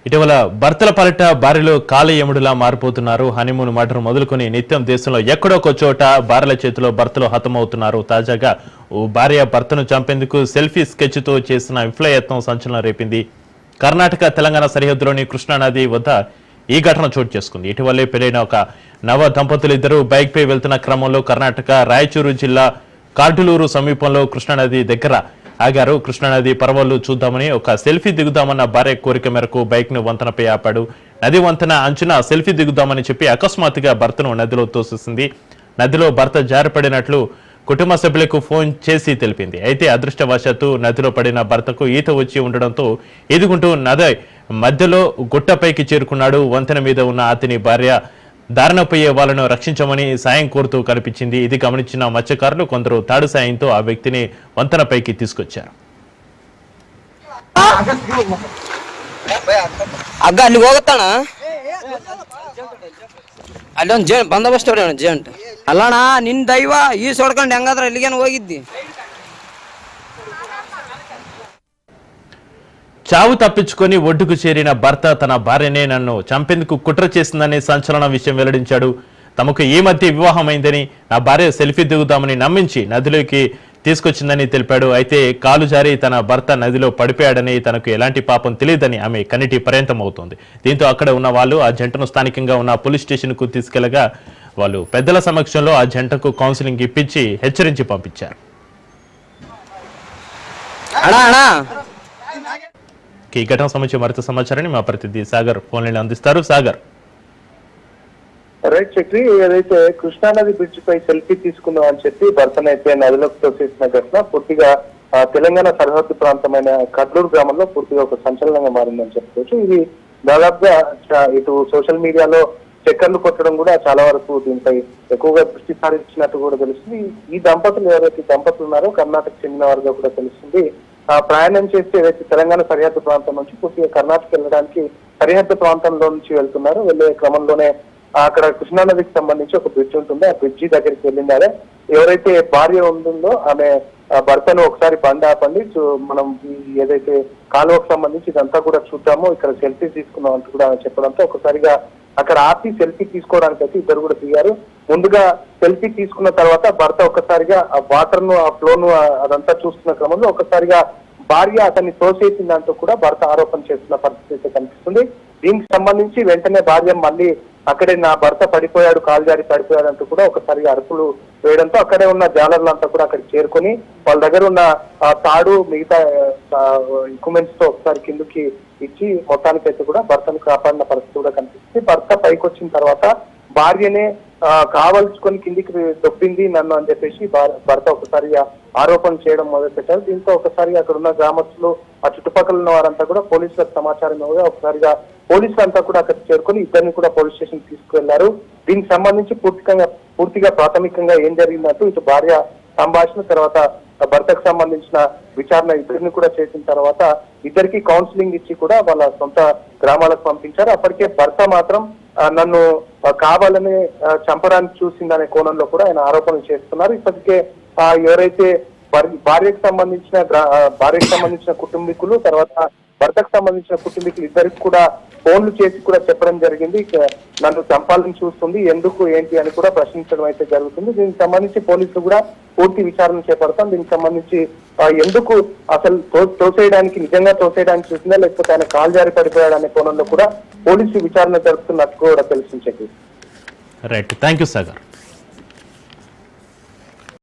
ఇటీవల భర్తల పాలిట భార్యలు కాలయముడిలా మారిపోతున్నారు. హనీమూన్ మర్డర్ మొదలుకొని నిత్యం దేశంలో ఎక్కడొక చోట భార్యల చేతిలో భర్తలు హతమవుతున్నారు. తాజాగా ఓ భార్య భర్తను చంపేందుకు సెల్ఫీ స్కెచ్ తో చేసిన విఫలయత్నం సంచలనం రేపింది. కర్ణాటక తెలంగాణ సరిహద్దులోని కృష్ణానది వద్ద ఈ ఘటన చోటు చేసుకుంది. ఇటీవలే పెళ్లైన ఒక నవ దంపతులిద్దరూ బైక్ పై వెళ్తున్న క్రమంలో కర్ణాటక రాయచూరు జిల్లా కార్డులూరు సమీపంలో కృష్ణానది దగ్గర ఆగారు. కృష్ణానది పర్వాలు చూద్దామని ఒక సెల్ఫీ దిగుదామన్న భార్య కోరిక మేరకు బైక్ ను వంతెనపై ఆపాడు. నది వంతెన అంచున సెల్ఫీ దిగుదామని చెప్పి అకస్మాత్తుగా భర్తను నదిలో తోసేసింది. నదిలో భర్త జారిపడినట్లు కుటుంబ సభ్యులకు ఫోన్ చేసి తెలిపింది. అయితే అదృష్టవశాత్తు నదిలో పడిన భర్తకు ఈత వచ్చి ఉండడంతో ఈదుకుంటూ నది మధ్యలో గుట్టపైకి చేరుకున్నాడు. వంతెన మీద ఉన్న అతని భార్య దారిన పోయే వాళ్ళను రక్షించమని సాయం కోరుతూ కనిపించింది. ఇది గమనించిన మత్స్యకారులు కొందరు తాడు సాయంతో ఆ వ్యక్తిని వంతెనపైకి తీసుకొచ్చారు. ಬಂದೋಬಸ್ತ್ ಜೇಂಟ್ ಅಲ್ಲಣ್ಣ ನಿನ್ ದೈವ ಈ ಸೊಡ್ಕೊಂಡು ಹೆಂಗಾದ್ರ ಎಲ್ಲಿಗೇನು ಹೋಗಿದ್ದಿ. చావు తప్పించుకొని ఒడ్డుకు చేరిన భర్త తన భార్యనే నన్ను చంపేందుకు కుట్ర చేసిందని సంచలన విషయం వెల్లడించాడు. తమకు ఈ మధ్య వివాహమైందని, నా భార్య సెల్ఫీ దిగుదామని నమ్మించి నదిలోకి తీసుకొచ్చిందని తెలిపాడు. అయితే కాలు జారి తన భర్త నదిలో పడిపోయాడని, తనకు ఎలాంటి పాపం తెలియదని ఆమె కన్నీటి పర్యంతమవుతోంది. దీంతో అక్కడ ఉన్న వాళ్ళు ఆ జంటను స్థానికంగా ఉన్న పోలీస్ స్టేషన్ కు తీసుకెళ్లగా వాళ్ళు పెద్దల సమక్షంలో ఆ జంటకు కౌన్సిలింగ్ ఇప్పించి హెచ్చరించి పంపించారు. ఈ ఘటన సంబంధించి మరింత సమాచారాన్ని మా ప్రతినిధి సాగర్ ఫోన్ లైన్ అందిస్తారు. సాగర్, రైట్ చక్రి, ఏదైతే కృష్ణానది బ్రిడ్జ్ పై సెల్ఫీ తీసుకుందాం అని చెప్పి భర్తనైతే నదిలోకి తోసేసిన ఘటన పూర్తిగా తెలంగాణ సరిహద్దు ప్రాంతమైన కడ్లూరు గ్రామంలో పూర్తిగా ఒక సంచలనంగా మారిందని చెప్పుకోవచ్చు. ఇది దాదాపుగా ఇటు సోషల్ మీడియాలో చక్కర్లు కొట్టడం కూడా చాలా వరకు దీనిపై ఎక్కువగా దృష్టి సారించినట్టు కూడా తెలుస్తుంది. ఈ దంపతులు ఎవరైతే దంపతులు ఉన్నారో కర్ణాటక చెందిన వారిగా కూడా తెలుస్తుంది. ప్రయాణం చేస్తే ఏదైతే తెలంగాణ సరిహద్దు ప్రాంతం నుంచి పూర్తిగా కర్ణాటక వెళ్ళడానికి సరిహద్దు ప్రాంతంలో నుంచి వెళ్తున్నారు. వెళ్లే క్రమంలోనే అక్కడ కృష్ణానదికి సంబంధించి ఒక బ్రిడ్జ్ ఉంటుంది. ఆ బ్రిడ్జి దగ్గరికి వెళ్ళిందారే ఎవరైతే భార్య ఉంటుందో ఆమె భర్తను ఒకసారి బండి ఆపండి, మనం ఏదైతే కాలువకు సంబంధించి ఇదంతా కూడా చూద్దాము, ఇక్కడ సెల్ఫీ తీసుకున్నాం అంటూ కూడా చెప్పడంతో ఒకసారిగా అక్కడ ఆపి సెల్ఫీ తీసుకోవడానికి అయితే ఇద్దరు కూడా దిగారు. ముందుగా సెల్ఫీ తీసుకున్న తర్వాత భర్త ఒక్కసారిగా ఆ వాటర్ ను ఆ ఫ్లో ను అదంతా చూస్తున్న క్రమంలో ఒకసారిగా భార్య అతన్ని తోసేసిందంటూ కూడా భర్త ఆరోపణ చేస్తున్న పరిస్థితి అయితే కనిపిస్తుంది. దీనికి సంబంధించి వెంటనే భార్య మళ్ళీ అక్కడే నా భర్త పడిపోయాడు, కాలు జారి పడిపోయాడు అంటూ కూడా ఒకసారిగా అరుపులు వేయడంతో అక్కడే ఉన్న జాలర్లంతా కూడా అక్కడికి చేరుకొని వాళ్ళ దగ్గర ఉన్న తాడు మిగతా ఎక్విప్మెంట్స్ తో ఒకసారి కిందకి ఇచ్చి మొత్తానికైతే కూడా భర్తను కాపాడిన పరిస్థితి కూడా కనిపిస్తుంది. భర్త పైకి వచ్చిన తర్వాత భార్యనే కావల్చుకొని కిందికి దొబ్బింది నన్ను అని చెప్పేసి భర్త ఒకసారిగా ఆరోపణ చేయడం మొదలుపెట్టారు. దీంతో ఒకసారిగా అక్కడ ఉన్న గ్రామస్తులు ఆ చుట్టుపక్కల ఉన్న వారంతా కూడా పోలీసులకు సమాచారం ఇవ్వగా ఒకసారిగా పోలీసులంతా కూడా అక్కడ చేరుకొని ఇద్దరిని కూడా పోలీస్ స్టేషన్ తీసుకువెళ్లారు. దీనికి సంబంధించి పూర్తిగా ప్రాథమికంగా ఏం జరిగిందంటూ ఇటు భార్య సంభాషణ తర్వాత భర్తకు సంబంధించిన విచారణ ఇద్దరిని కూడా చేసిన తర్వాత ఇద్దరికి కౌన్సిలింగ్ ఇచ్చి కూడా వాళ్ళ సొంత గ్రామాలకు పంపించారు. అప్పటికే భర్త మాత్రం నన్ను కావాలని చంపడానికి చూసిందనే కోణంలో కూడా ఆయన ఆరోపణలు చేస్తున్నారు. ఇప్పటికే ఎవరైతే భార్యకు సంబంధించిన కుటుంబీకులు తర్వాత భర్తకు సంబంధించిన కుటుంబీకులు ఇద్దరికి కూడా ఫోన్లు చేసి కూడా చెప్పడం జరిగింది. నన్ను చంపాలని చూస్తుంది, ఎందుకు ఏంటి అని కూడా ప్రశ్నించడం అయితే జరుగుతుంది. దీనికి సంబంధించి పోలీసులు కూడా పూర్తి విచారణ చేపడతాం. దీనికి సంబంధించి ఎందుకు అసలు తోసేయడానికి నిజంగా తోసేయడానికి చూసిందా లేకపోతే ఆయన కాలు జారి పడిపోయాడనే కోణంలో కూడా పోలీసు విచారణ జరుపుతున్నట్టు కూడా తెలిసింది. Right, thank you Sagar.